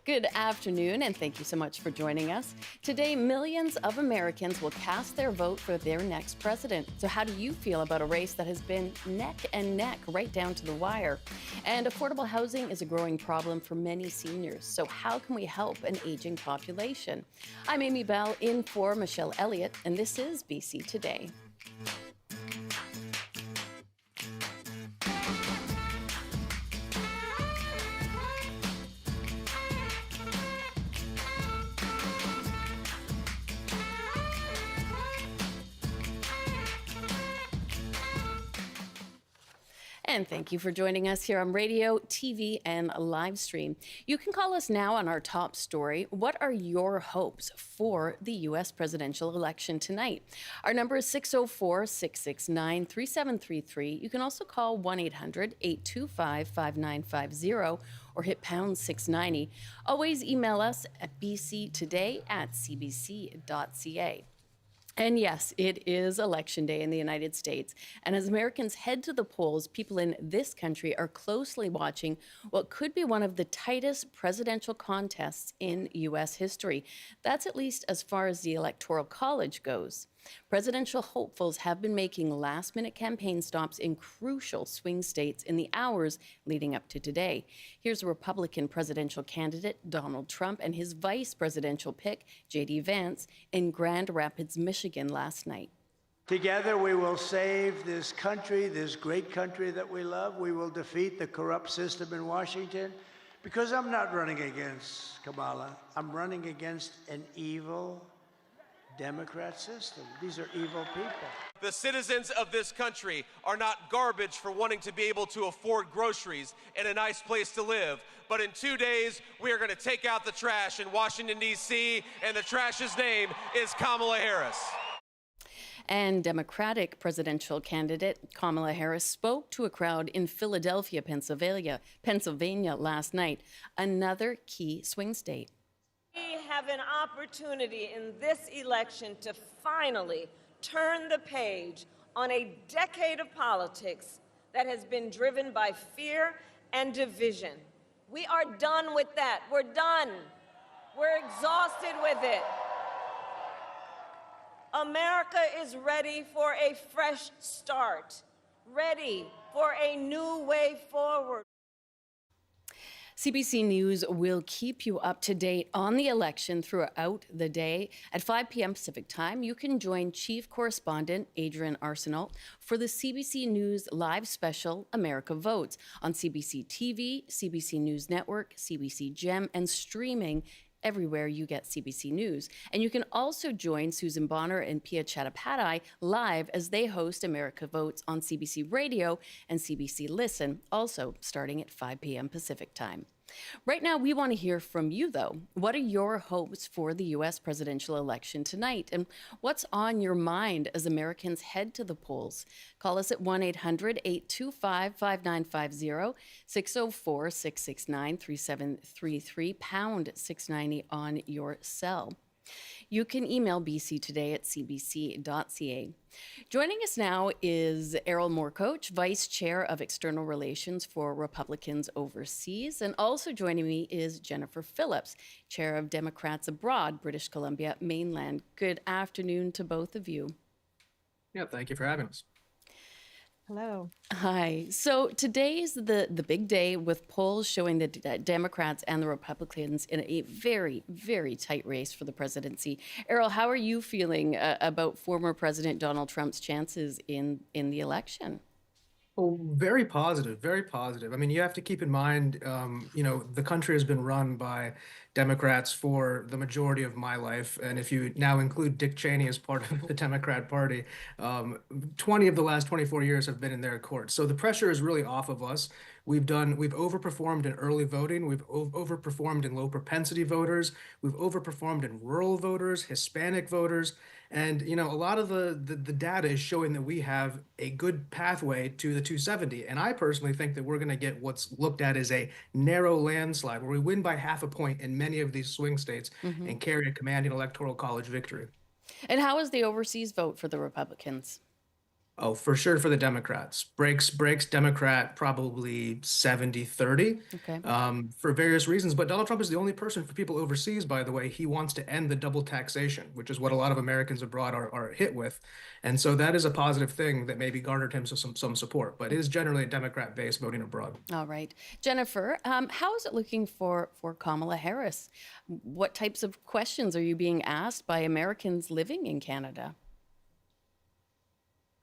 Good afternoon, and thank you so much for joining us. Today, millions of Americans will cast their vote for their next president. So, how do you feel about a race that has been neck and neck right down to the wire? And affordable housing is a growing problem for many seniors. So, how can we help an aging population? I'm Amy Bell in for Michelle Elliott, and this is BC Today. And thank you for joining us here on radio, TV, and live stream. You can call us now on our top story. What are your hopes for the U.S. presidential election tonight? Our number is 604-669-3733. You can also call 1-800-825-5950 or hit pound 690. Always email us at bctoday@cbc.ca. And yes, it is Election Day in the United States. And as Americans head to the polls, people in this country are closely watching what could be one of the tightest presidential contests in U.S. history. That's at least as far as the Electoral College goes. Presidential hopefuls have been making last-minute campaign stops in crucial swing states in the hours leading up to today. Here's Republican presidential candidate Donald Trump and his vice presidential pick, J.D. Vance, in Grand Rapids, Michigan last night. Together we will save this country, this great country that we love. We will defeat the corrupt system in Washington, because I'm not running against Kamala. I'm running against an evil Democrat system. These are evil people. The citizens of this country are not garbage for wanting to be able to afford groceries and a nice place to live. But in 2 days, we are going to take out the trash in Washington, D.C., and the trash's name is Kamala Harris. And Democratic presidential candidate Kamala Harris spoke to a crowd in Philadelphia, Pennsylvania last night, another key swing state. We have an opportunity in this election to finally turn the page on a decade of politics that has been driven by fear and division. We are done with that. We're done. We're exhausted with it. America is ready for a fresh start, ready for a new way forward. CBC News will keep you up to date on the election throughout the day. At 5 p.m. Pacific Time, you can join Chief Correspondent Adrian Arsenault for the CBC News live special, America Votes, on CBC TV, CBC News Network, CBC Gem, and streaming everywhere you get CBC News. And you can also join Susan Bonner and Pia Chattopadhyay live as they host America Votes on CBC Radio and CBC Listen, also starting at 5 p.m. Pacific Time. Right now, we want to hear from you, though. What are your hopes for the U.S. presidential election tonight? And what's on your mind as Americans head to the polls? Call us at 1-800-825-5950, 604-669-3733, pound 690 on your cell. You can email bctoday@cbc.ca. Joining us now is Errol Moorcoach, Vice Chair of External Relations for Republicans Overseas. And also joining me is Jennifer Phillips, Chair of Democrats Abroad, British Columbia, Mainland. Good afternoon to both of you. Yeah, thank you for having us. Hello. Hi. So today's the big day with polls showing the Democrats and the Republicans in a very, very tight race for the presidency. Errol, how are you feeling about former President Donald Trump's chances in the election? Oh, very positive, very positive. I mean, you have to keep in mind, the country has been run by Democrats for the majority of my life. And if you now include Dick Cheney as part of the Democrat Party, 20 of the last 24 years have been in their court. So the pressure is really off of us. We've overperformed in early voting. We've overperformed in low propensity voters. We've overperformed in rural voters, Hispanic voters. And, a lot of the data is showing that we have a good pathway to the 270. And I personally think that we're going to get what's looked at as a narrow landslide, where we win by half a point in many of these swing states and carry a commanding electoral college victory. And how is the overseas vote for the Republicans? Oh, for sure for the Democrats. Breaks Democrat probably 70-30 Okay. for various reasons. But Donald Trump is the only person for people overseas, by the way. He wants to end the double taxation, which is what a lot of Americans abroad are hit with. And so that is a positive thing that maybe garnered him some support. But it is generally a Democrat base voting abroad. All right. Jennifer, how is it looking for Kamala Harris? What types of questions are you being asked by Americans living in Canada?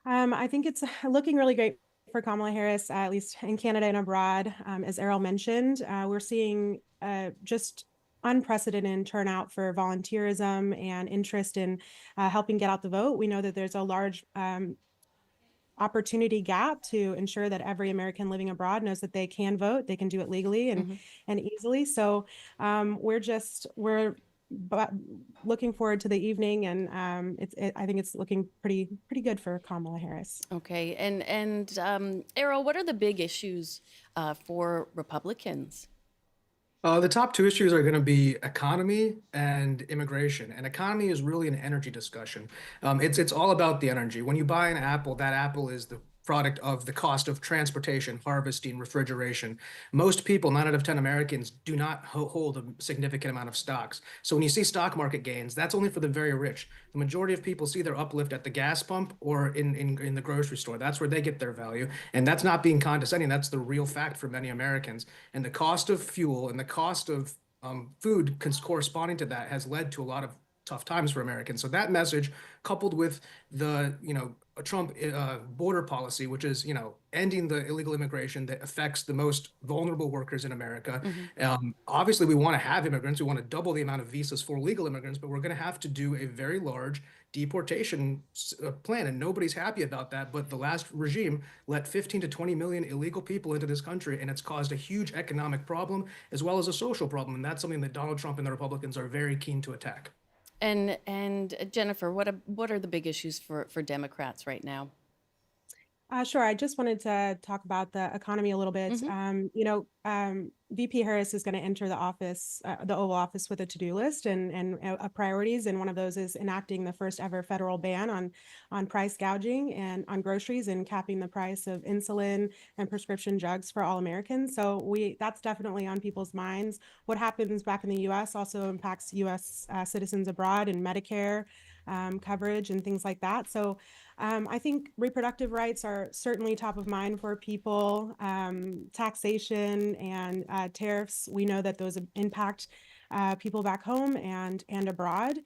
I think it's looking really great for Kamala Harris, at least in Canada and abroad. As Errol mentioned, we're seeing just unprecedented turnout for volunteerism and interest in helping get out the vote. We know that there's a large opportunity gap to ensure that every American living abroad knows that they can vote, they can do it legally and easily. So we're but looking forward to the evening, and I think it's looking pretty good for Kamala Harris. Okay. And Errol, what are the big issues for Republicans? The top two issues are going to be economy and immigration. And economy is really an energy discussion. It's all about the energy. When you buy an apple, that apple is the product of the cost of transportation, harvesting, refrigeration. Most people, 9 out of 10 Americans, do not hold a significant amount of stocks. So when you see stock market gains, that's only for the very rich. The majority of people see their uplift at the gas pump or in the grocery store. That's where they get their value. And that's not being condescending. That's the real fact for many Americans. And the cost of fuel and the cost of food corresponding to that has led to a lot of tough times for Americans. So that message, coupled with the Trump border policy, which is ending the illegal immigration that affects the most vulnerable workers in America. Obviously, we want to have immigrants. We want to double the amount of visas for legal immigrants, but we're going to have to do a very large deportation plan, and nobody's happy about that. But the last regime let 15 to 20 million illegal people into this country, and it's caused a huge economic problem as well as a social problem. And that's something that Donald Trump and the Republicans are very keen to attack. And Jennifer, what are the big issues for Democrats right now? Sure. I just wanted to talk about the economy a little bit. VP Harris is going to enter the office, the Oval Office, with a to-do list and priorities, and one of those is enacting the first ever federal ban on price gouging and on groceries and capping the price of insulin and prescription drugs for all Americans. So that's definitely on people's minds. What happens back in the U.S. also impacts U.S. Citizens abroad and Medicare coverage and things like that. So I think reproductive rights are certainly top of mind for people. Taxation and tariffs, we know that those impact people back home and abroad.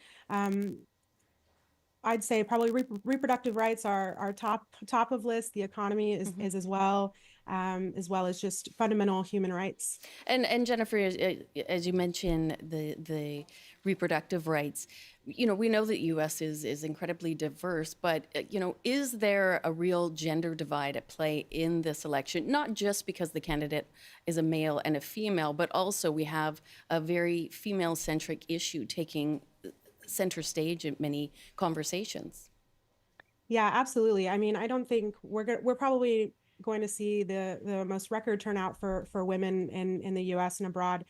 I'd say probably reproductive rights are top of list. The economy is as well as just fundamental human rights. And Jennifer, as you mentioned, the reproductive rights, we know that U.S. is incredibly diverse, but is there a real gender divide at play in this election? Not just because the candidate is a male and a female, but also we have a very female-centric issue taking center stage in many conversations. Yeah, absolutely. I mean, I don't think we're probably going to see the most record turnout for women in the U.S. and abroad.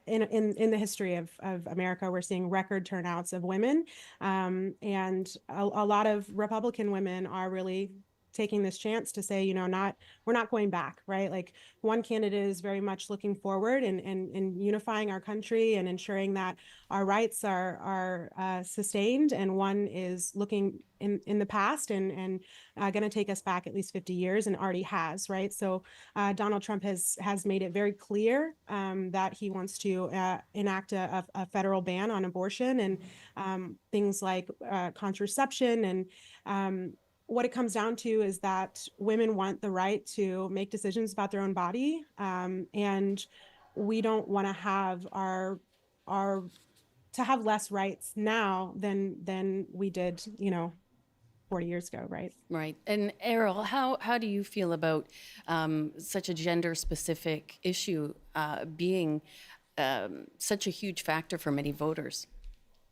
In the history of America, we're seeing record turnouts of women, and a lot of Republican women are really taking this chance to say, we're not going back, right? Like, one candidate is very much looking forward and unifying our country and ensuring that our rights are sustained, and one is looking in the past and going to take us back at least 50 years and already has, right? So Donald Trump has made it very clear that he wants to enact a federal ban on abortion and things like contraception. And what it comes down to is that women want the right to make decisions about their own body, and we don't want to have to have less rights now than we did 40 years ago, right? Right. And Errol, how do you feel about such a gender-specific issue being such a huge factor for many voters?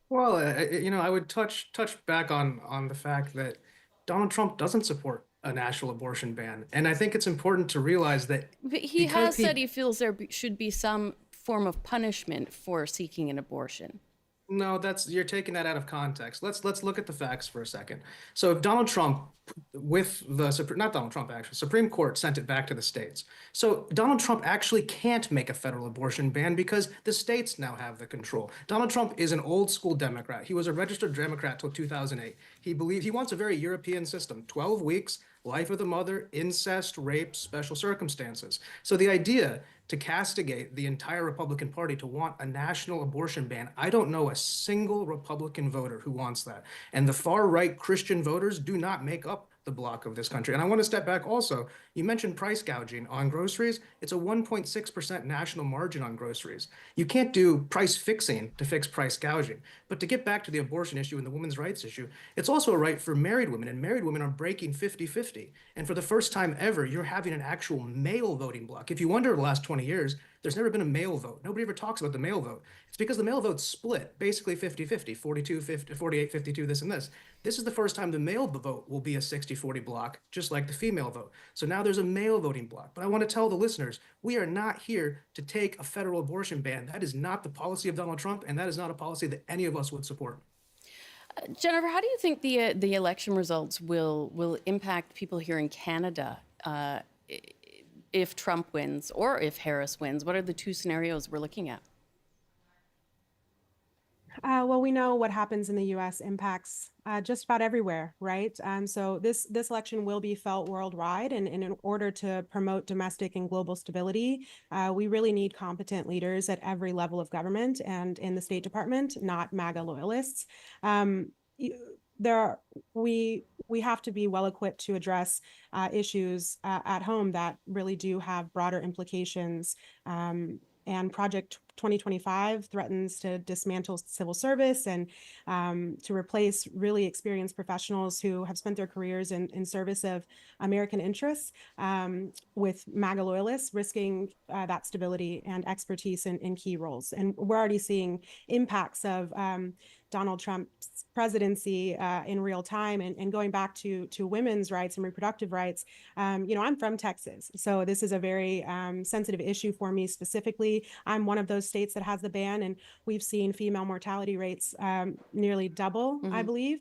Well, I would touch back on the fact that Donald Trump doesn't support a national abortion ban, and I think it's important to realize that But he has said he feels there should be some form of punishment for seeking an abortion. No, that's you're taking that out of context. Let's look at the facts for a second. So if Donald Trump, with the not Donald Trump actually, Supreme Court sent it back to the states. So Donald Trump actually can't make a federal abortion ban because the states now have the control. Donald Trump is an old school Democrat. He was a registered Democrat till 2008. He wants a very European system, 12 weeks, life of the mother, incest, rape, special circumstances. So the idea to castigate the entire Republican Party to want a national abortion ban. I don't know a single Republican voter who wants that. And the far right Christian voters do not make up the block of this country. And I want to step back also. You mentioned price gouging on groceries. It's a 1.6% national margin on groceries. You can't do price fixing to fix price gouging. But to get back to the abortion issue and the women's rights issue, it's also a right for married women, and married women are breaking 50-50. And for the first time ever, you're having an actual male voting block. If you wonder the last 20 years, there's never been a male vote. Nobody ever talks about the male vote. It's because the male vote's split, basically 50-50, 42, 50, 48, 52, this and this. This is the first time the male vote will be a 60-40 block, just like the female vote. So now there's a male voting block. But I want to tell the listeners, we are not here to take a federal abortion ban. That is not the policy of Donald Trump, and that is not a policy that any of us would support. Jennifer, how do you think the election results will impact people here in Canada if Trump wins or if Harris wins? What are the two scenarios we're looking at? Well, we know what happens in the U.S. impacts just about everywhere, right? So this election will be felt worldwide, and in order to promote domestic and global stability, we really need competent leaders at every level of government and in the State Department, not MAGA loyalists. We have to be well equipped to address issues at home that really do have broader implications. And Project 2025 threatens to dismantle civil service and to replace really experienced professionals who have spent their careers in service of American interests with MAGA loyalists, risking that stability and expertise in key roles. And we're already seeing impacts of Donald Trump's presidency in real time, and going back to women's rights and reproductive rights. I'm from Texas, so this is a very sensitive issue for me specifically. I'm one of those states that has the ban, and we've seen female mortality rates nearly double, I believe,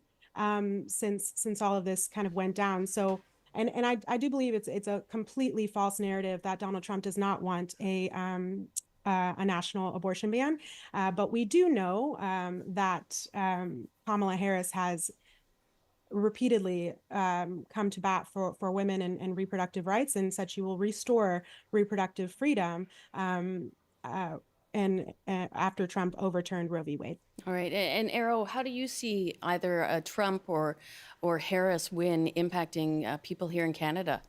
since all of this kind of went down. So, and I do believe it's a completely false narrative that Donald Trump does not want a national abortion ban. But we do know that Kamala Harris has repeatedly come to bat for women and reproductive rights, and said she will restore reproductive freedom and after Trump overturned Roe v. Wade. All right. And Arrow, how do you see either a Trump or Harris win impacting people here in Canada?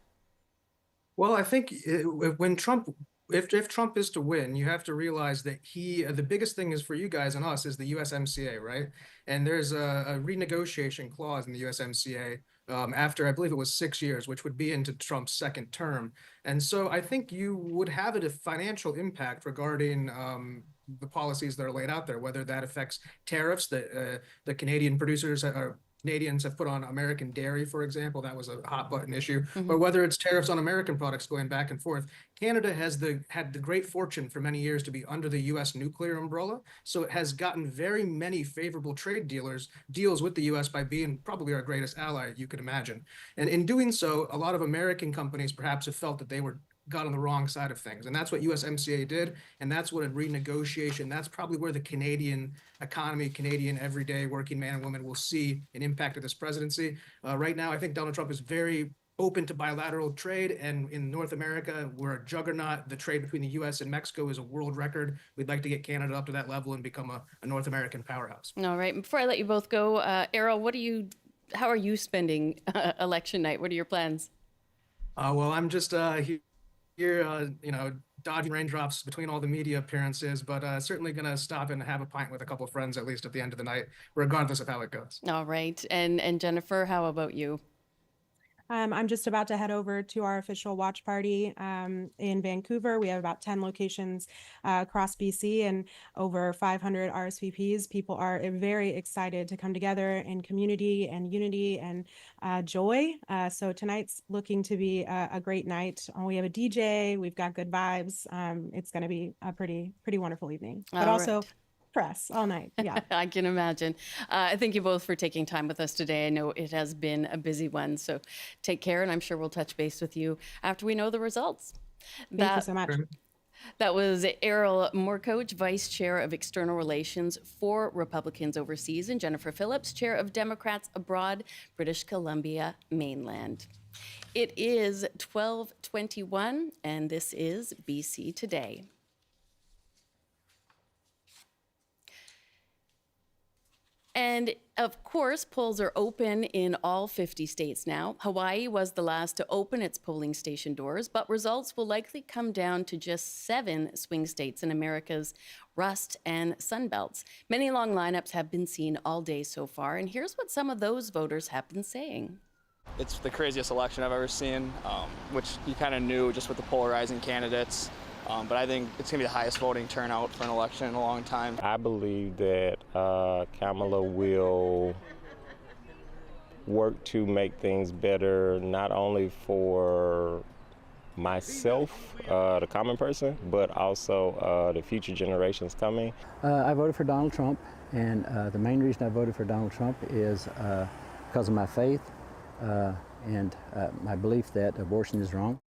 Well, I think when Trump, if Trump is to win, you have to realize that the biggest thing is for you guys and us is the USMCA, right? And there's a renegotiation clause in the USMCA after, I believe it was 6 years, which would be into Trump's second term. And so I think you would have a financial impact regarding the policies that are laid out there, whether that affects tariffs that the Canadian producers are. Canadians have put on American dairy, for example. That was a hot button issue. Or whether it's tariffs on American products going back and forth. Canada has had the great fortune for many years to be under the U.S. nuclear umbrella. So it has gotten very many favorable trade deals with the U.S. by being probably our greatest ally you could imagine. And in doing so, a lot of American companies perhaps have felt that they got on the wrong side of things. And that's what USMCA did. And that's what a renegotiation, that's probably where the Canadian economy, Canadian everyday working man and woman will see an impact of this presidency. Right now, I think Donald Trump is very open to bilateral trade. And in North America, we're a juggernaut. The trade between the US and Mexico is a world record. We'd like to get Canada up to that level and become a North American powerhouse. All right. Before I let you both go, Arrow, how are you spending election night? What are your plans? Well, I'm just here, dodging raindrops between all the media appearances, but certainly going to stop and have a pint with a couple of friends at least at the end of the night, regardless of how it goes. All right. And Jennifer, how about you? I'm just about to head over to our official watch party in Vancouver. We have about 10 locations across BC and over 500 RSVPs. People are very excited to come together in community and unity and joy. So tonight's looking to be a great night. We have a DJ. We've got good vibes. It's going to be a pretty wonderful evening. But also, press all night. Yeah. I can imagine. Thank you both for taking time with us today. I know it has been a busy one, so take care, and I'm sure we'll touch base with you after we know the results. Thank you so much. That was Errol Morcoach, Vice Chair of External Relations for Republicans Overseas, and Jennifer Phillips, Chair of Democrats Abroad, British Columbia, Mainland. It is 12:21, and this is BC Today. And of course, polls are open in all 50 states now. Hawaii was the last to open its polling station doors, but results will likely come down to just 7 swing states in America's Rust and Sun Belts. Many long lineups have been seen all day so far, and here's what some of those voters have been saying. It's the craziest election I've ever seen, which you kind of knew just with the polarizing candidates. But I think it's going to be the highest voting turnout for an election in a long time. I believe that Kamala will work to make things better, not only for myself, the common person, but also the future generations coming. I voted for Donald Trump, and the main reason I voted for Donald Trump is because of my faith and my belief that abortion is wrong.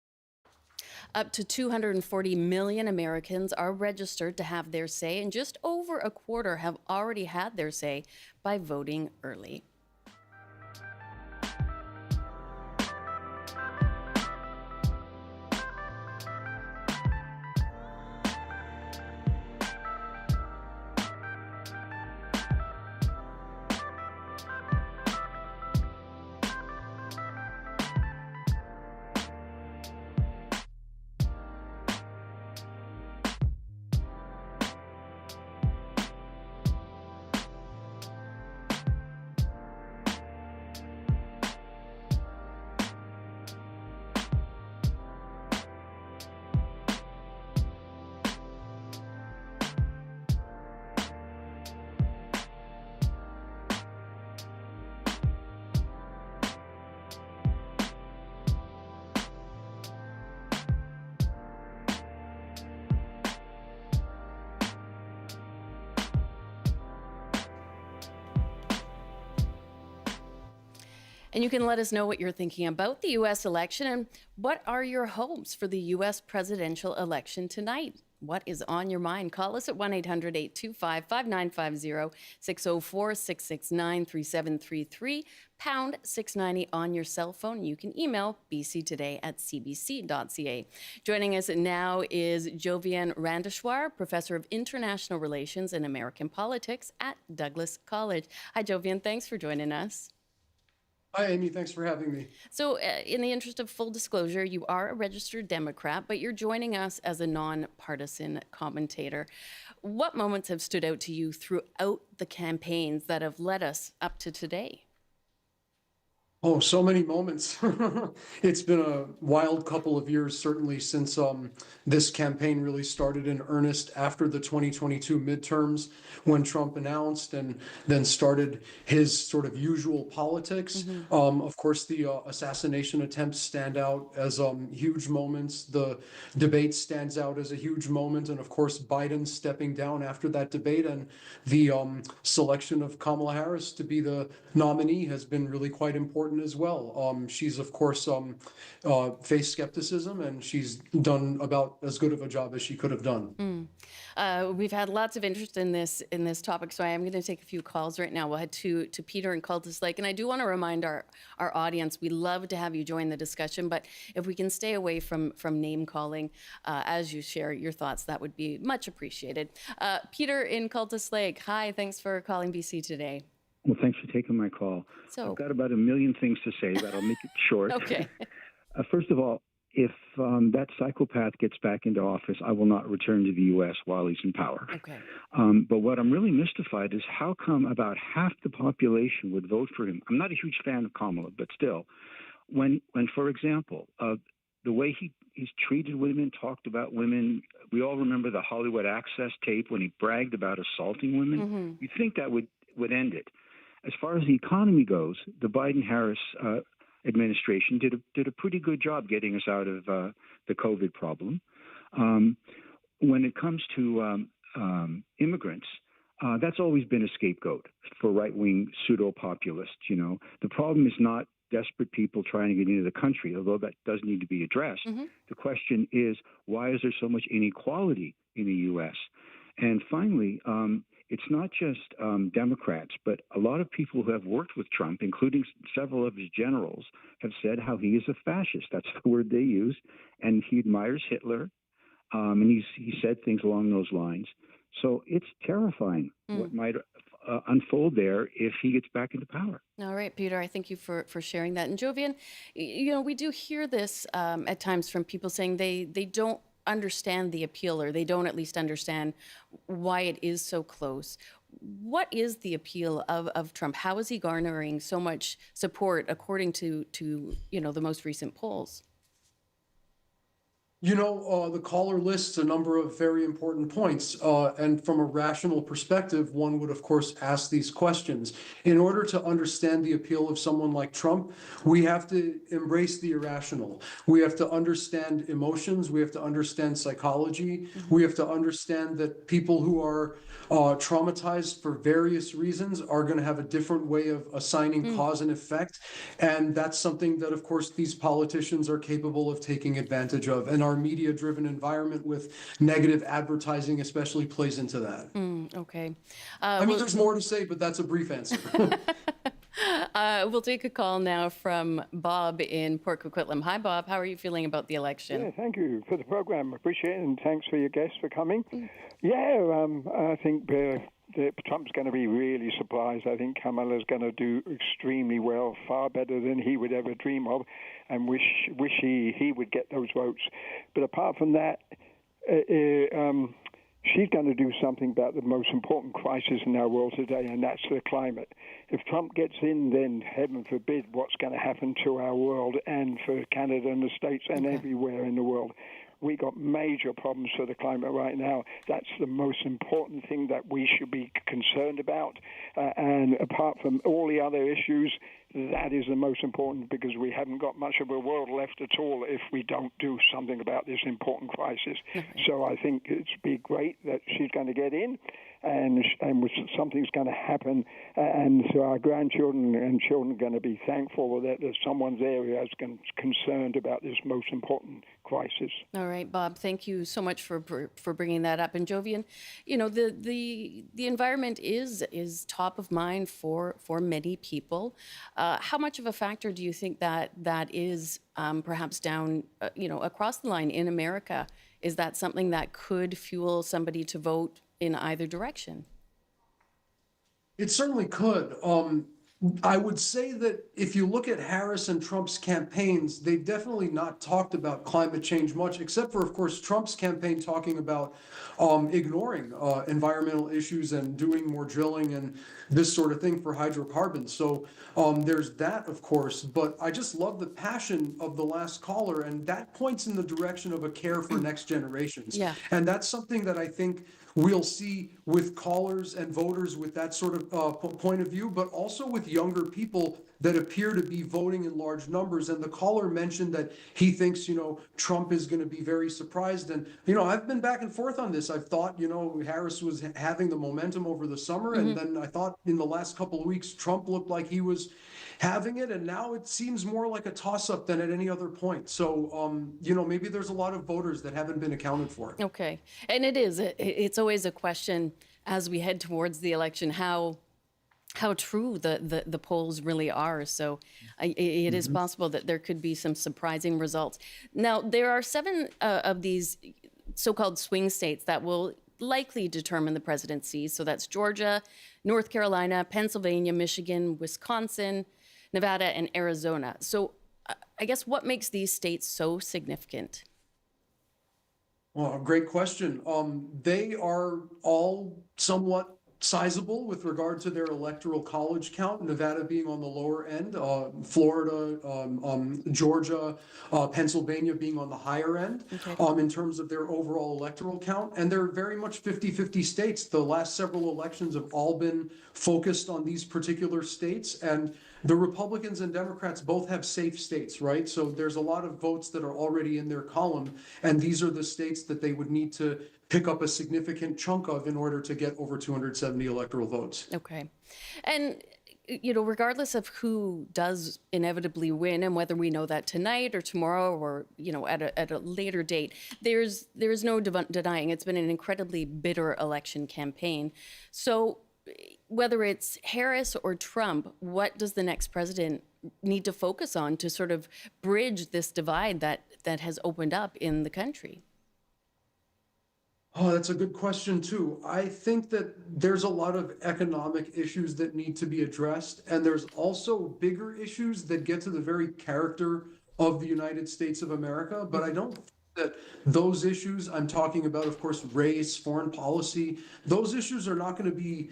Up to 240 million Americans are registered to have their say, and just over a quarter have already had their say by voting early. And you can let us know what you're thinking about the U.S. election and what are your hopes for the U.S. presidential election tonight. What is on your mind? Call us at 1-800-825-5950, 604-669-3733, pound 690 on your cell phone. You can email bctoday@cbc.ca. Joining us now is Jovian Randeshwar, Professor of International Relations and American Politics at Douglas College. Hi, Jovian. Thanks for joining us. Hi, Amy. Thanks for having me. So in the interest of full disclosure, you are a registered Democrat, but you're joining us as a nonpartisan commentator. What moments have stood out to you throughout the campaigns that have led us up to today? Oh, so many moments. It's been a wild couple of years, certainly since this campaign really started in earnest after the 2022 midterms, when Trump announced and then started his sort of usual politics. Of course, the assassination attempts stand out as huge moments. The debate stands out as a huge moment. And of course, Biden stepping down after that debate and the selection of Kamala Harris to be the nominee has been really quite important as well. She's of course faced skepticism, and she's done about as good of a job as she could have done. We've had lots of interest in this topic, so I am going to take a few calls right now. We'll head to Peter in Cultus Lake, and I do want to remind our audience, we love to have you join the discussion, but if we can stay away from name calling as you share your thoughts, that would be much appreciated. Peter in Cultus Lake, hi, thanks for calling BC today. Well, thanks for taking my call. So, I've got about a million things to say, but I'll make it short. Okay. First of all, if that psychopath gets back into office, I will not return to the U.S. while he's in power. Okay. But what I'm really mystified is how come about half the population would vote for him. I'm not a huge fan of Kamala, but still, when for example, the way he's treated women, talked about women, we all remember the Hollywood Access tape when he bragged about assaulting women. You'd think that would end it. As far as the economy goes, the Biden-Harris administration did a pretty good job getting us out of the COVID problem. When it comes to immigrants, That's always been a scapegoat for right-wing pseudo-populists. The problem is not desperate people trying to get into the country, although that does need to be addressed. The question is, why is there so much inequality in the U.S.? And finally, it's not just Democrats, but a lot of people who have worked with Trump, including several of his generals, have said how he is a fascist. That's the word they use. And he admires Hitler. And he said things along those lines. So it's terrifying what might unfold there if he gets back into power. All right, Peter, I thank you for sharing that. And Jovian, we do hear this at times from people saying they don't understand the appeal, or they don't at least understand why it is so close. What is the appeal of Trump? How is he garnering so much support according to the most recent polls? The caller lists a number of very important points. And from a rational perspective, one would, of course, ask these questions. In order to understand the appeal of someone like Trump, we have to embrace the irrational. We have to understand emotions. We have to understand psychology. We have to understand that people who are traumatized for various reasons are going to have a different way of assigning cause and effect. And that's something that, of course, these politicians are capable of taking advantage of. And our media-driven environment with negative advertising especially plays into that. Okay. There's more to say, but that's a brief answer. We'll take a call now from Bob in Port Coquitlam. Hi, Bob. How are you feeling about the election? Yeah, thank you for the program. Appreciate it, and thanks for your guests for coming. I think Trump's going to be really surprised. I think Kamala's going to do extremely well, far better than he would ever dream of, and wish he would get those votes. But apart from that, she's going to do something about the most important crisis in our world today, and that's the climate. If Trump gets in, then heaven forbid what's going to happen to our world and for Canada and the States and everywhere in the world. We got major problems for the climate right now. That's the most important thing that we should be concerned about. And apart from all the other issues, that is the most important, because we haven't got much of a world left at all if we don't do something about this important crisis. So I think it's be great that she's going to get in, and something's going to happen, and so our grandchildren and children are going to be thankful that there's someone's area is concerned about this most important crisis. All right, Bob, thank you so much for bringing that up. And Jovian, the environment is top of mind for many people. How much of a factor do you think that is perhaps down, across the line in America? Is that something that could fuel somebody to vote in either direction? It certainly could. I would say that if you look at Harris and Trump's campaigns, they've definitely not talked about climate change much, except for, of course, Trump's campaign talking about ignoring environmental issues and doing more drilling and this sort of thing for hydrocarbons. So there's that, of course, but I just love the passion of the last caller, and that points in the direction of a care for next generations. Yeah. And that's something that I think we'll see with callers and voters with that sort of point of view, but also with younger people that appear to be voting in large numbers. And the caller mentioned that he thinks, Trump is going to be very surprised. And, I've been back and forth on this. I've thought, Harris was having the momentum over the summer. And then I thought in the last couple of weeks, Trump looked like he was having it. And now it seems more like a toss-up than at any other point. So, maybe there's a lot of voters that haven't been accounted for. Okay. And it's always a question as we head towards the election, how true the polls really are. So it is possible that there could be some surprising results. Now, there are 7 of these so-called swing states that will likely determine the presidency. So that's Georgia, North Carolina, Pennsylvania, Michigan, Wisconsin, Nevada, and Arizona. So I guess what makes these states so significant? Well, great question. They are all somewhat sizable with regard to their electoral college count, Nevada being on the lower end, Florida, Georgia, Pennsylvania being on the higher end in terms of their overall electoral count. And they're very much 50-50 states. The last several elections have all been focused on these particular states. And the Republicans and Democrats both have safe states, right? So there's a lot of votes that are already in their column, and these are the states that they would need to pick up a significant chunk of in order to get over 270 electoral votes. Okay. And, regardless of who does inevitably win and whether we know that tonight or tomorrow or, at a later date, there's no denying it's been an incredibly bitter election campaign. So whether it's Harris or Trump, what does the next president need to focus on to sort of bridge this divide that has opened up in the country? Oh, that's a good question too. I think that there's a lot of economic issues that need to be addressed, and there's also bigger issues that get to the very character of the United States of America. But I don't think that those issues, I'm talking about, of course, race, foreign policy, those issues are not going to be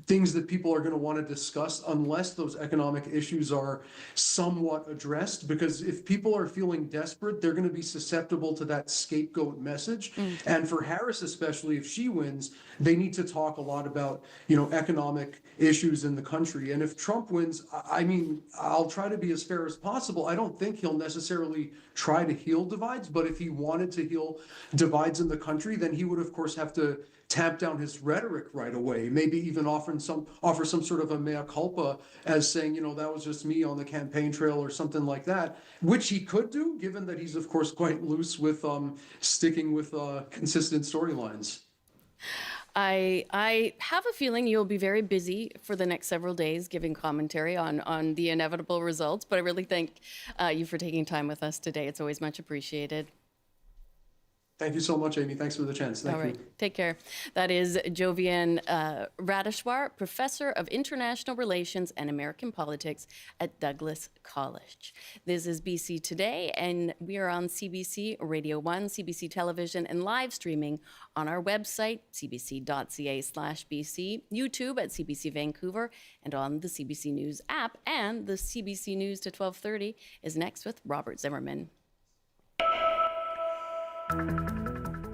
things that people are going to want to discuss unless those economic issues are somewhat addressed. Because if people are feeling desperate, they're going to be susceptible to that scapegoat message. And for Harris, especially if she wins, they need to talk a lot about, economic issues in the country. And if Trump wins, I mean, I'll try to be as fair as possible. I don't think he'll necessarily try to heal divides, but if he wanted to heal divides in the country, then he would, of course, have to tamp down his rhetoric right away, maybe even offer some sort of a mea culpa as saying, that was just me on the campaign trail or something like that, which he could do, given that he's, of course, quite loose with sticking with consistent storylines. I have a feeling you'll be very busy for the next several days giving commentary on the inevitable results, but I really thank you for taking time with us today. It's always much appreciated. Thank you so much, Amy. Thanks for the chance. Thank All right. you. Take care. That is Jovian Radishwar, Professor of International Relations and American Politics at Douglas College. This is BC Today, and we are on CBC Radio 1, CBC Television, and live streaming on our website, cbc.ca/BC, YouTube at CBC Vancouver, and on the CBC News app. And the CBC News to 12:30 is next with Robert Zimmerman.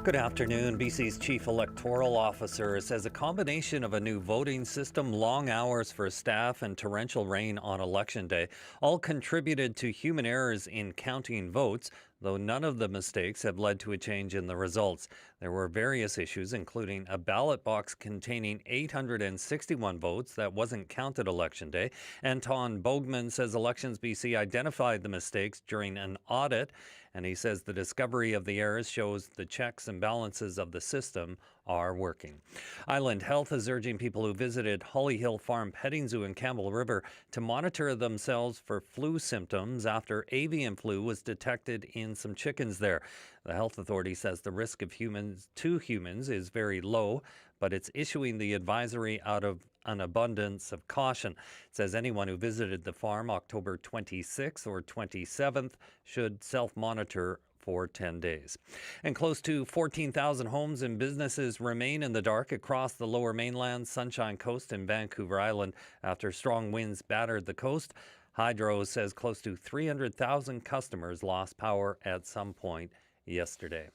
Good afternoon. BC's chief electoral officer says a combination of a new voting system, long hours for staff, and torrential rain on Election Day all contributed to human errors in counting votes, though none of the mistakes have led to a change in the results. There were various issues, including a ballot box containing 861 votes that wasn't counted Election Day. Anton Bogman says Elections BC identified the mistakes during an audit, and he says the discovery of the errors shows the checks and balances of the system are working. Island Health is urging people who visited Holly Hill Farm Petting Zoo in Campbell River to monitor themselves for flu symptoms after avian flu was detected in some chickens there. The health authority says the risk of humans is very low, but it's issuing the advisory out of an abundance of caution. It says anyone who visited the farm October 26th or 27th should self-monitor for 10 days. And close to 14,000 homes and businesses remain in the dark across the Lower Mainland, Sunshine Coast, and Vancouver Island after strong winds battered the coast. Hydro says close to 300,000 customers lost power at some point yesterday.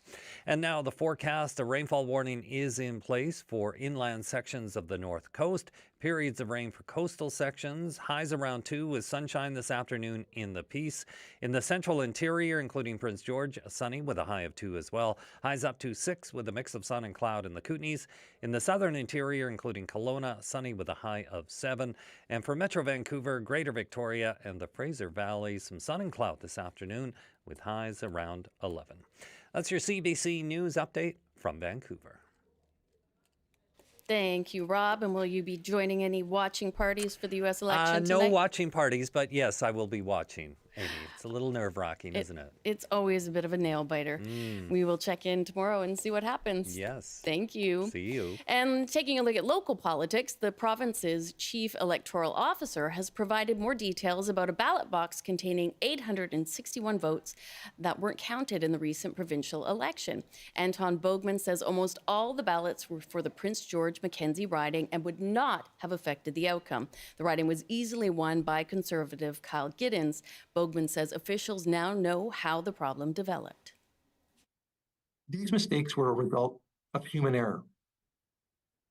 And now the forecast. A rainfall warning is in place for inland sections of the North Coast. Periods of rain for coastal sections. Highs around 2 with sunshine this afternoon in the Peace. In the central interior, including Prince George, sunny with a high of 2 as well. Highs up to 6 with a mix of sun and cloud in the Kootenays. In the southern interior, including Kelowna, sunny with a high of 7. And for Metro Vancouver, Greater Victoria, and the Fraser Valley, some sun and cloud this afternoon with highs around 11. That's your CBC News update from Vancouver. Thank you, Rob. And will you be joining any watching parties for the U.S. election No tonight? watching parties, but yes, I will be watching. Amy, it's a little nerve-wracking, isn't it? It's always a bit of a nail-biter. We will check in tomorrow and see what happens. Yes. Thank you. See you. And taking a look at local politics, the province's chief electoral officer has provided more details about a ballot box containing 861 votes that weren't counted in the recent provincial election. Anton Bogman says almost all the ballots were for the Prince George Mackenzie riding and would not have affected the outcome. The riding was easily won by Conservative Kyle Giddens. Bogman says officials now know how the problem developed. These mistakes were a result of human error.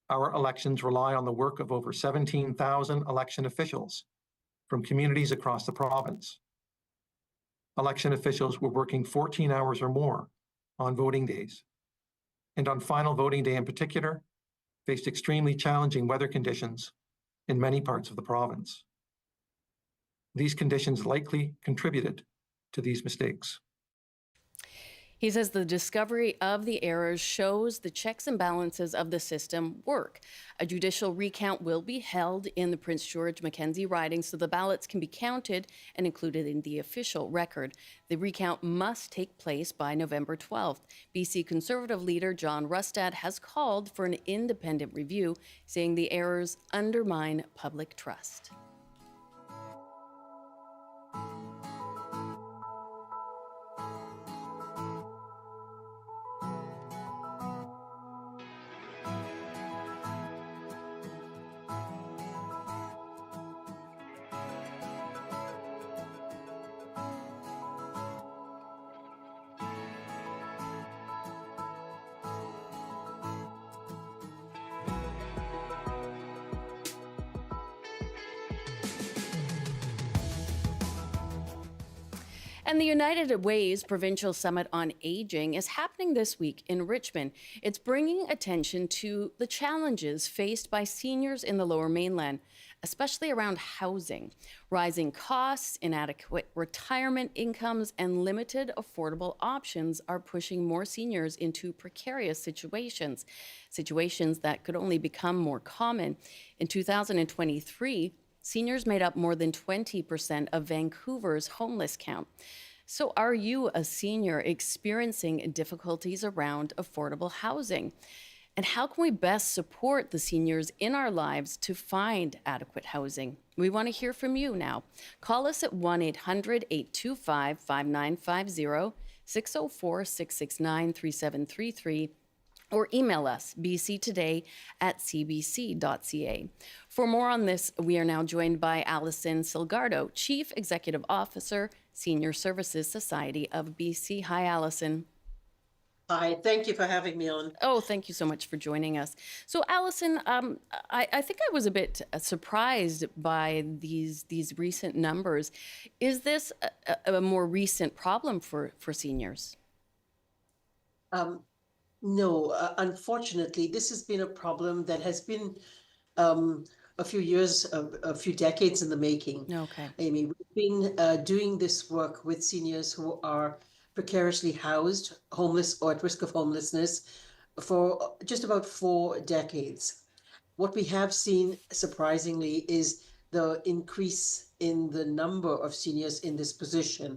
Our elections rely on the work of over 17,000 election officials. from communities across the province. Election officials were working 14 hours or more on voting days, and on final voting day in particular, faced extremely challenging weather conditions in many parts of the province. These conditions likely contributed to these mistakes. He says the discovery of the errors shows the checks and balances of the system work. A judicial recount will be held in the Prince George Mackenzie riding so the ballots can be counted and included in the official record. The recount must take place by November 12th. BC Conservative leader John Rustad has called for an independent review, saying the errors undermine public trust. And the United Way's Provincial Summit on Aging is happening this week in Richmond. It's bringing attention to the challenges faced by seniors in the Lower Mainland, especially around housing. Rising costs, inadequate retirement incomes, and limited affordable options are pushing more seniors into precarious situations that could only become more common. In 2023, seniors made up more than 20% of Vancouver's homeless count. So are you a senior experiencing difficulties around affordable housing? And how can we best support the seniors in our lives to find adequate housing? We want to hear from you now. Call us at 1-800-825-5950, 604-669-3733, or email us, bctoday@cbc.ca. For more on this, we are now joined by Alison Salgado, Chief Executive Officer, Senior Services Society of BC. Hi, Alison. Hi, thank you for having me on. Oh, thank you so much for joining us. So, Alison, I think I was a bit surprised by these recent numbers. Is this a more recent problem for seniors? No, unfortunately, this has been a problem that has been a few years, a few decades in the making. Okay. Amy, we've been doing this work with seniors who are precariously housed, homeless, or at risk of homelessness for just about 4 decades. What we have seen, surprisingly, is the increase in the number of seniors in this position.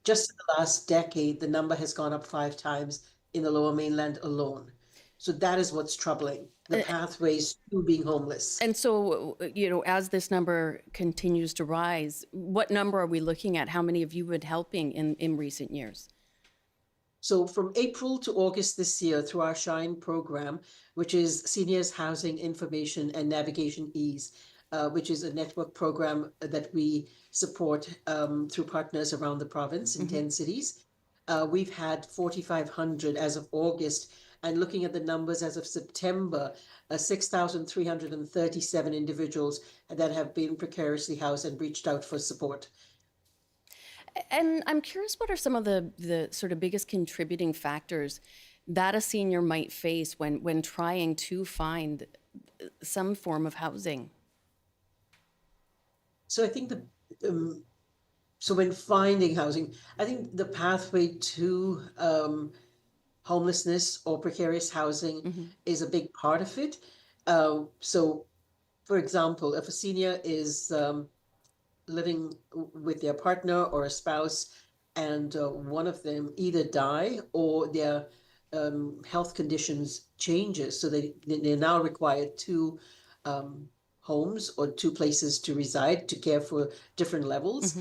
Just in the last decade, the number has gone up 5 times in the Lower Mainland alone. So that is what's troubling, the pathways to being homeless. And so, as this number continues to rise, what number are we looking at? How many of you been helping in recent years? So from April to August this year, through our SHINE program, which is Seniors Housing Information and Navigation Ease, which is a network program that we support through partners around the province in 10 cities. We've had 4,500 as of August, and looking at the numbers as of September, 6,337 individuals that have been precariously housed and reached out for support. And I'm curious, what are some of the sort of biggest contributing factors that a senior might face when trying to find some form of housing? So I think so when finding housing, I think the pathway to homelessness or precarious housing is a big part of it. So, for example, if a senior is living with their partner or a spouse, and one of them either die or their health conditions changes, so they're now required 2 homes or 2 places to reside to care for different levels.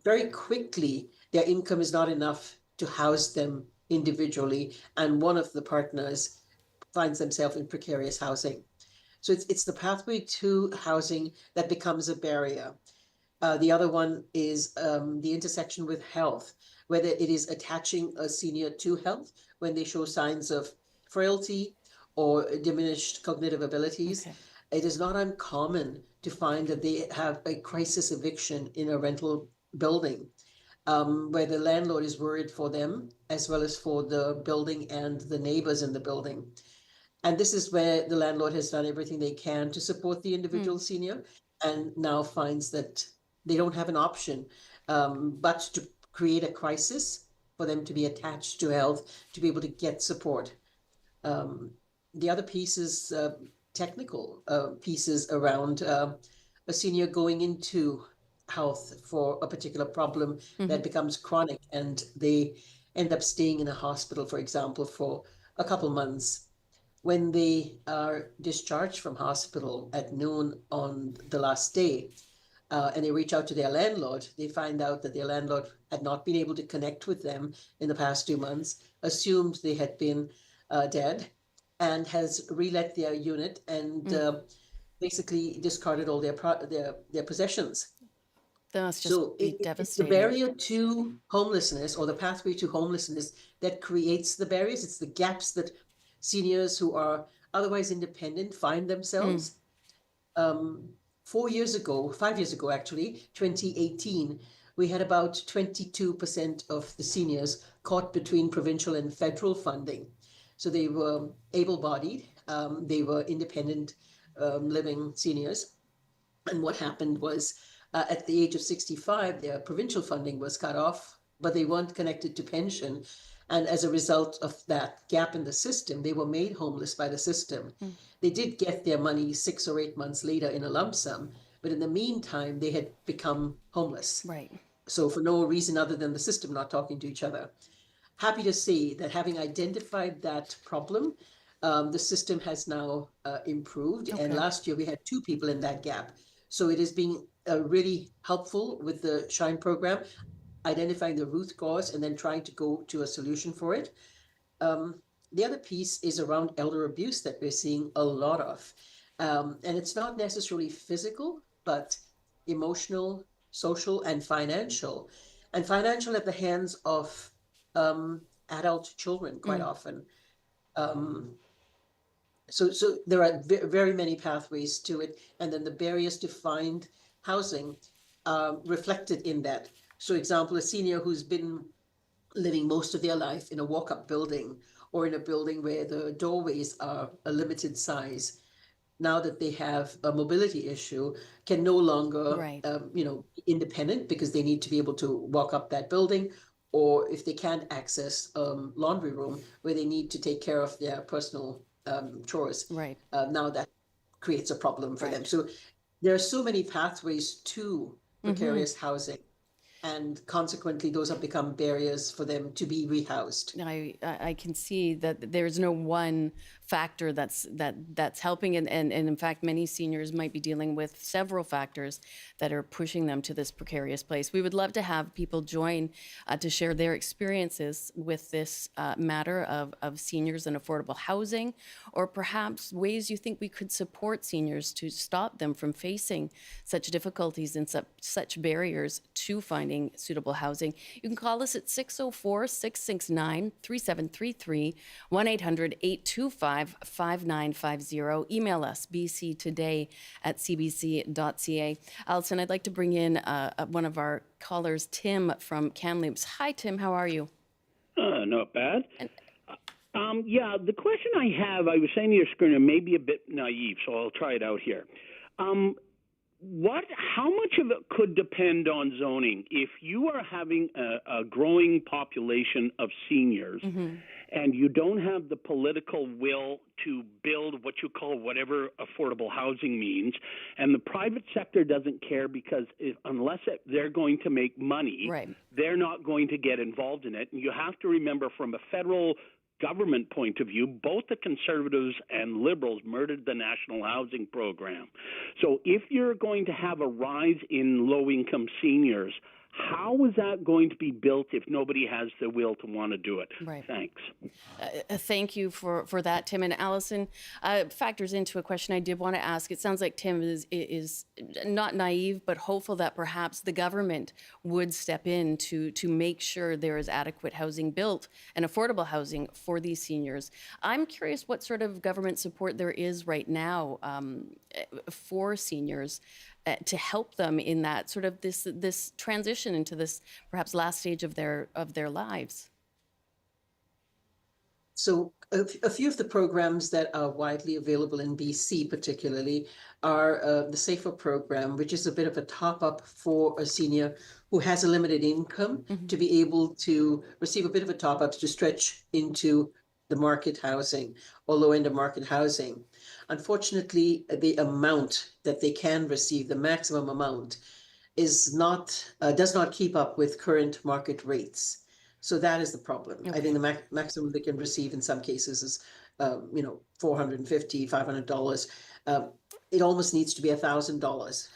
Very quickly, their income is not enough to house them individually, and one of the partners finds themselves in precarious housing. So it's the pathway to housing that becomes a barrier. The other one is the intersection with health, whether it is attaching a senior to health when they show signs of frailty or diminished cognitive abilities. it is not uncommon to find that they have a crisis eviction in a rental building, where the landlord is worried for them as well as for the building and the neighbors in the building. And this is where the landlord has done everything they can to support the individual senior, and now finds that they don't have an option but to create a crisis for them to be attached to health, to be able to get support. The other piece is technical pieces around a senior going into health for a particular problem that becomes chronic, and they end up staying in a hospital, for example, for a couple months. When they are discharged from hospital at noon on the last day, and they reach out to their landlord, they find out that their landlord had not been able to connect with them in the past 2 months, assumed they had been dead, and has relet their unit and basically discarded all their possessions. That must just So be it's the devastating. barrier to homelessness, or the pathway to homelessness, that creates the barriers. It's the gaps that seniors who are otherwise independent find themselves. 4 years ago, 5 years ago, actually, 2018, we had about 22% of the seniors caught between provincial and federal funding. So they were able-bodied, they were independent living seniors. And what happened was, at the age of 65, their provincial funding was cut off, but they weren't connected to pension. And as a result of that gap in the system, they were made homeless by the system. They did get their money 6 or 8 months later in a lump sum, but in the meantime, they had become homeless. Right. So for no reason other than the system not talking to each other. Happy to see that, having identified that problem, the system has now improved. And last year we had 2 people in that gap. So it is being really helpful with the SHINE program, identifying the root cause and then trying to go to a solution for it. The other piece is around elder abuse that we're seeing a lot of. And it's not necessarily physical, but emotional, social, and financial. And financial at the hands of adult children quite often. So there are very many pathways to it, and then the barriers to find housing reflected in that. So example, a senior who's been living most of their life in a walk-up building, or in a building where the doorways are a limited size, now that they have a mobility issue, can no longer, independent, because they need to be able to walk up that building, or if they can't access laundry room where they need to take care of their personal chores. Right. Now that creates a problem for them. So there are so many pathways to precarious housing, and consequently, those have become barriers for them to be rehoused. I can see that there's no one factor that's helping, and in fact, many seniors might be dealing with several factors that are pushing them to this precarious place. We would love to have people join to share their experiences with this matter of seniors and affordable housing, or perhaps ways you think we could support seniors to stop them from facing such difficulties and such barriers to finding suitable housing. You can call us at 604-669-3733, 1-800-825-5950. Email us, bctoday@cbc.ca. Alison, I'd like to bring in one of our callers, Tim from Kamloops. Hi, Tim. How are you? Not bad. Yeah, the question I have, I was saying to your screener, may be a bit naive, so I'll try it out here. How much of it could depend on zoning? If you are having a growing population of seniors and you don't have the political will to build what you call whatever affordable housing means, and the private sector doesn't care because unless they're going to make money, they're not going to get involved in it. And you have to remember, from a federal government point of view, both the Conservatives and Liberals murdered the National Housing Program. So if you're going to have a rise in low-income seniors, How is that going to be built if nobody has the will to want to do it? Right. Thanks. Thank you for that, Tim. And Allison, factors into a question I did want to ask. It sounds like Tim is not naive, but hopeful that perhaps the government would step in to make sure there is adequate housing built and affordable housing for these seniors. I'm curious what sort of government support there is right now for seniors to help them in that sort of this transition into this perhaps last stage of their lives. So a few of the programs that are widely available in BC particularly are the SAFER program, which is a bit of a top up for a senior who has a limited income to be able to receive a bit of a top up to stretch into the market housing or low end of market housing. Unfortunately, the amount that they can receive, the maximum amount, is not does not keep up with current market rates. So that is the problem. I think the maximum they can receive in some cases is, $450, $500. It almost needs to be $1,000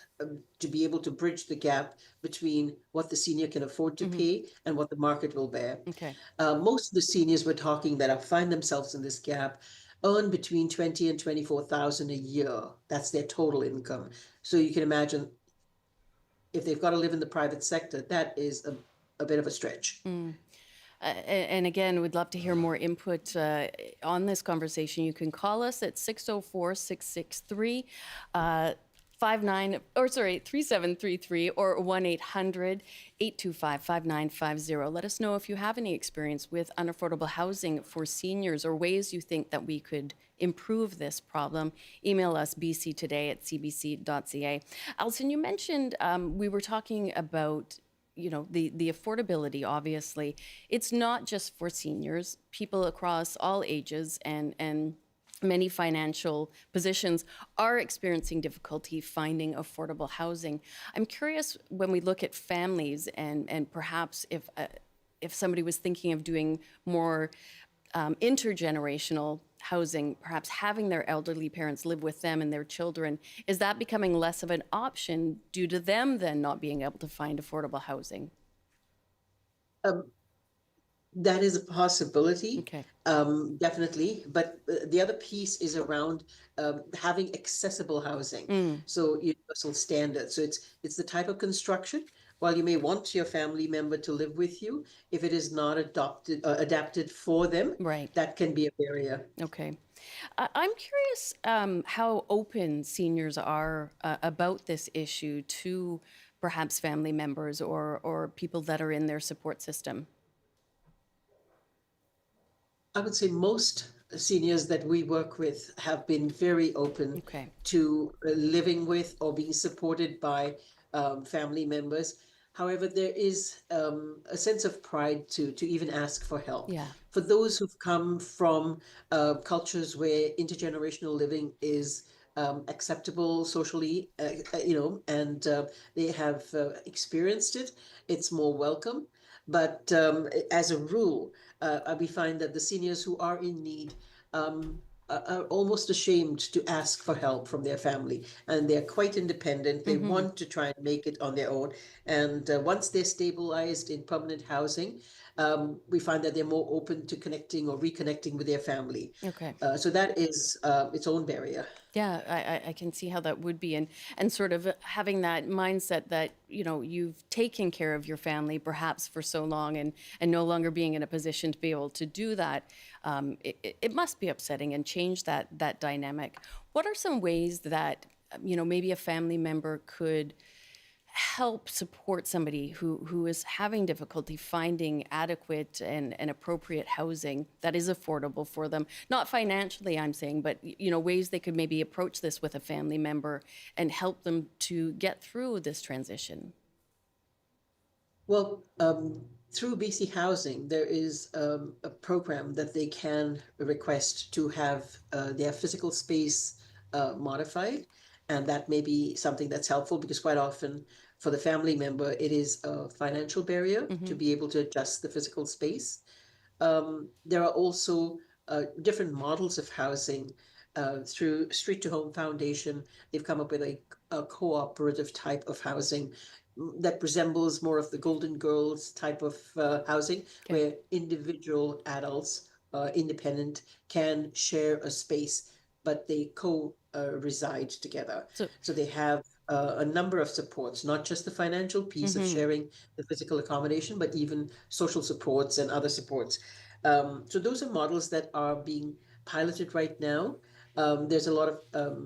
to be able to bridge the gap between what the senior can afford to pay and what the market will bear. Okay. Most of the seniors we're talking that find themselves in this gap earn between 20 and 24,000 a year. That's their total income. So you can imagine if they've got to live in the private sector, that is a bit of a stretch. And again, we'd love to hear more input on this conversation. You can call us at 604-663 3733 or 1-800-825-5950. Let us know if you have any experience with unaffordable housing for seniors or ways you think that we could improve this problem. Email us bctoday@cbc.ca. Alison, you mentioned we were talking about the affordability. Obviously, it's not just for seniors. People across all ages and many financial positions are experiencing difficulty finding affordable housing. I'm curious, when we look at families and perhaps if somebody was thinking of doing more intergenerational housing, perhaps having their elderly parents live with them and their children, is that becoming less of an option due to them then not being able to find affordable housing? That is a possibility, Okay. Definitely. But the other piece is around having accessible housing. So universal standards. So it's the type of construction. While you may want your family member to live with you, if it is not adapted for them, Right. that can be a barrier. Okay. I'm curious how open seniors are about this issue to perhaps family members or people that are in their support system. I would say most seniors that we work with have been very open to living with or being supported by family members. However, there is a sense of pride to even ask for help. Yeah. For those who've come from cultures where intergenerational living is acceptable socially, and they have experienced it, it's more welcome. But as a rule, we find that the seniors who are in need are almost ashamed to ask for help from their family, and they're quite independent. They want to try and make it on their own. And once they're stabilized in permanent housing, we find that they're more open to connecting or reconnecting with their family. Okay. So that is its own barrier. Yeah, I can see how that would be, and sort of having that mindset that you've taken care of your family perhaps for so long, and no longer being in a position to be able to do that, it must be upsetting and change that dynamic. What are some ways that maybe a family member could help support somebody who is having difficulty finding adequate and appropriate housing that is affordable for them? Not financially, I'm saying, but ways they could maybe approach this with a family member and help them to get through this transition. Well, through BC Housing, there is a program that they can request to have their physical space modified. And that may be something that's helpful, because quite often for the family member, it is a financial barrier to be able to adjust the physical space. There are also different models of housing. Through Street to Home Foundation, they've come up with a cooperative type of housing that resembles more of the Golden Girls type of housing, where individual adults, independent, can share a space, but they reside together. So they have a number of supports, not just the financial piece of sharing the physical accommodation, but even social supports and other supports. So those are models that are being piloted right now. There's a lot of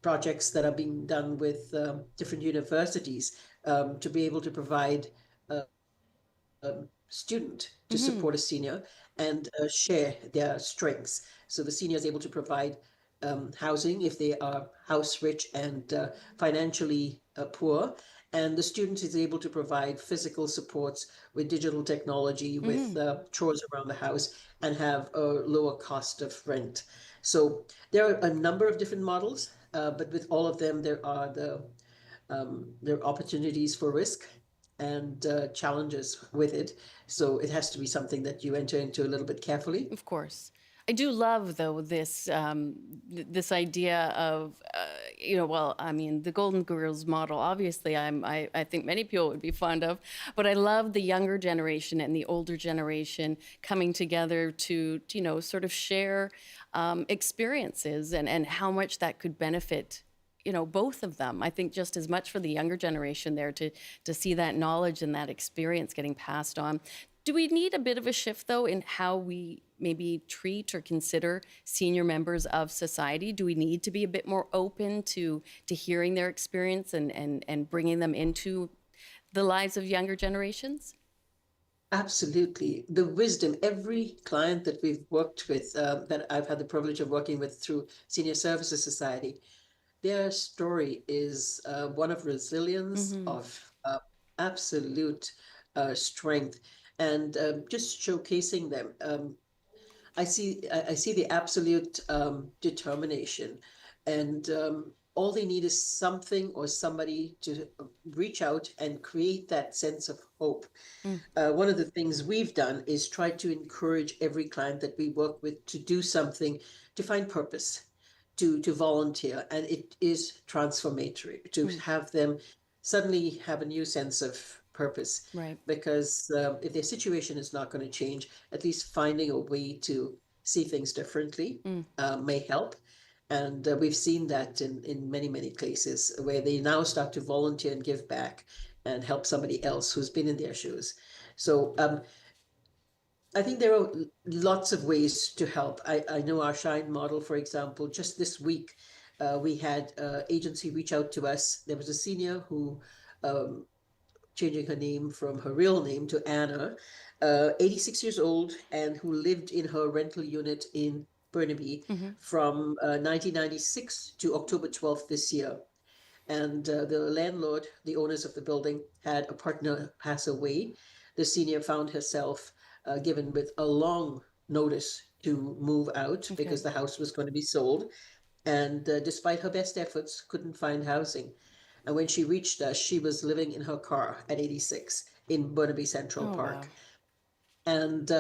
projects that are being done with different universities to be able to provide a student to support a senior and share their strengths. So the senior is able to provide housing if they are house rich and financially poor. And the student is able to provide physical supports with digital technology, with chores around the house, and have a lower cost of rent. So there are a number of different models, but with all of them, there are opportunities for risk and challenges with it. So it has to be something that you enter into a little bit carefully. Of course. I do love, though, this this idea of, well, I mean, the Golden Girls model. Obviously, I think many people would be fond of, but I love the younger generation and the older generation coming together to, sort of share experiences and how much that could benefit both of them. I think just as much for the younger generation there to see that knowledge and that experience getting passed on. Do we need a bit of a shift, though, in how we maybe treat or consider senior members of society? Do we need to be a bit more open to hearing their experience and bringing them into the lives of younger generations? Absolutely. The wisdom, every client that we've worked with, that I've had the privilege of working with through Senior Services Society, their story is one of resilience, of absolute strength, and just showcasing them. I see the absolute determination, and all they need is something or somebody to reach out and create that sense of hope. One of the things we've done is try to encourage every client that we work with to do something, to find purpose, to volunteer, and it is transformatory to have them suddenly have a new sense of purpose. Right. Because if their situation is not going to change, at least finding a way to see things differently may help. And we've seen that in many cases where they now start to volunteer and give back and help somebody else who's been in their shoes. So I think there are lots of ways to help. I know our Shine model, for example, just this week, we had agency reach out to us. There was a senior who, changing her name from her real name to Anna, 86 years old, and who lived in her rental unit in Burnaby from 1996 to October 12th this year. And the landlord, the owners of the building, had a partner pass away. The senior found herself given with a long notice to move out because the house was going to be sold. And despite her best efforts, couldn't find housing. And when she reached us, she was living in her car at 86 in Burnaby Central Park. Wow. And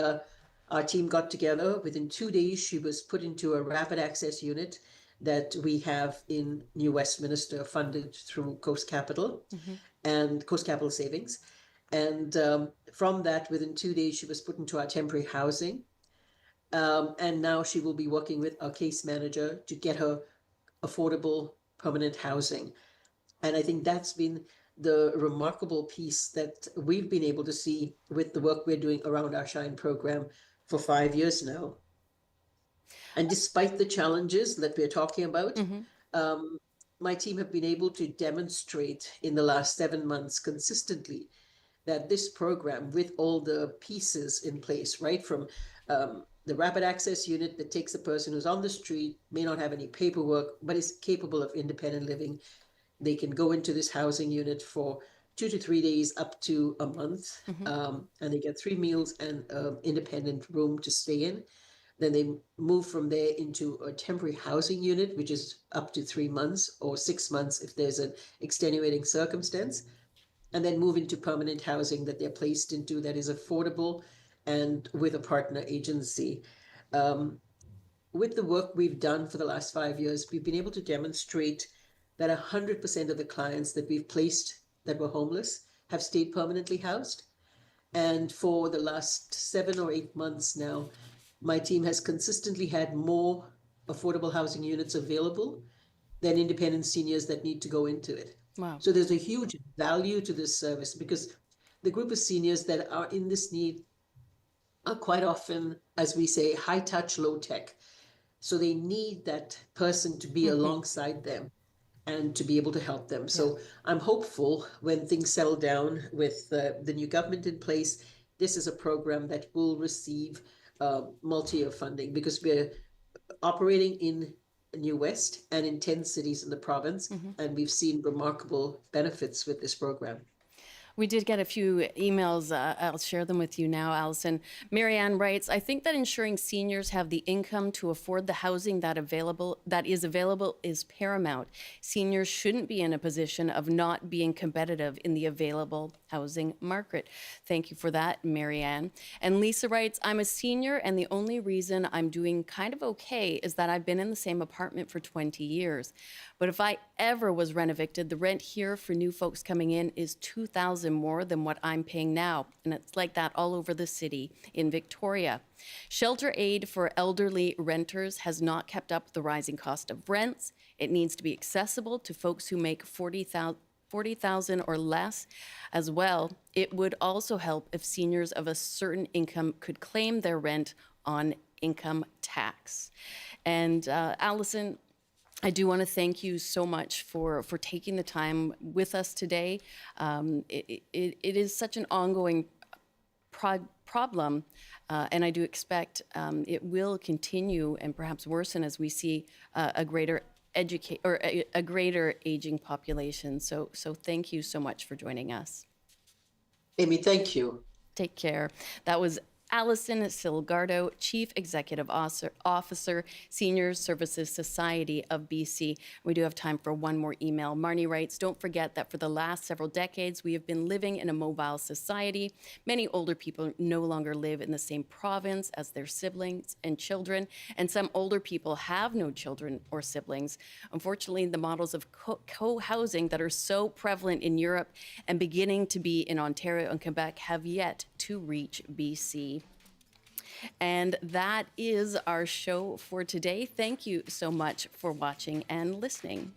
our team got together. Within 2 days, she was put into a rapid access unit that we have in New Westminster, funded through Coast Capital and Coast Capital Savings. And from that, within 2 days, she was put into our temporary housing. And now she will be working with our case manager to get her affordable permanent housing. And I think that's been the remarkable piece that we've been able to see with the work we're doing around our Shine program for 5 years now. And despite the challenges that we're talking about, my team have been able to demonstrate in the last 7 months consistently that this program, with all the pieces in place, right from the rapid access unit that takes a person who's on the street, may not have any paperwork, but is capable of independent living. They can go into this housing unit for 2 to 3 days, up to a month, and they get 3 meals and an independent room to stay in. Then they move from there into a temporary housing unit, which is up to 3 months or 6 months if there's an extenuating circumstance, and then move into permanent housing that they're placed into that is affordable and with a partner agency. With the work we've done for the last 5 years, we've been able to demonstrate that 100% of the clients that we've placed that were homeless have stayed permanently housed. And for the last 7 or 8 months now, my team has consistently had more affordable housing units available than independent seniors that need to go into it. Wow. So there's a huge value to this service because the group of seniors that are in this need are quite often, as we say, high touch, low tech. So they need that person to be alongside them and to be able to help them. So I'm hopeful when things settle down with the new government in place, this is a program that will receive multi-year funding because we're operating in New West and in 10 cities in the province, and we've seen remarkable benefits with this program. We did get a few emails. I'll share them with you now, Allison. Marianne writes, I think that ensuring seniors have the income to afford the housing that is available is paramount. Seniors shouldn't be in a position of not being competitive in the available housing market. Thank you for that, Marianne. And Lisa writes, I'm a senior and the only reason I'm doing kind of okay is that I've been in the same apartment for 20 years. But if I ever was rent evicted, the rent here for new folks coming in is $2,000 more than what I'm paying now. And it's like that all over the city in Victoria. Shelter aid for elderly renters has not kept up with the rising cost of rents. It needs to be accessible to folks who make $40,000 or less as well. It would also help if seniors of a certain income could claim their rent on income tax. And Allison, I do want to thank you so much for taking the time with us today. It is such an ongoing problem, and I do expect it will continue and perhaps worsen as we see a greater a greater aging population. So thank you so much for joining us. Amy, thank you. Take care. That was Allison Silgardo, Chief Executive Officer, Senior Services Society of BC. We do have time for one more email. Marnie writes, don't forget that for the last several decades, we have been living in a mobile society. Many older people no longer live in the same province as their siblings and children, and some older people have no children or siblings. Unfortunately, the models of co-housing that are so prevalent in Europe and beginning to be in Ontario and Quebec have yet to reach BC. And that is our show for today. Thank you so much for watching and listening.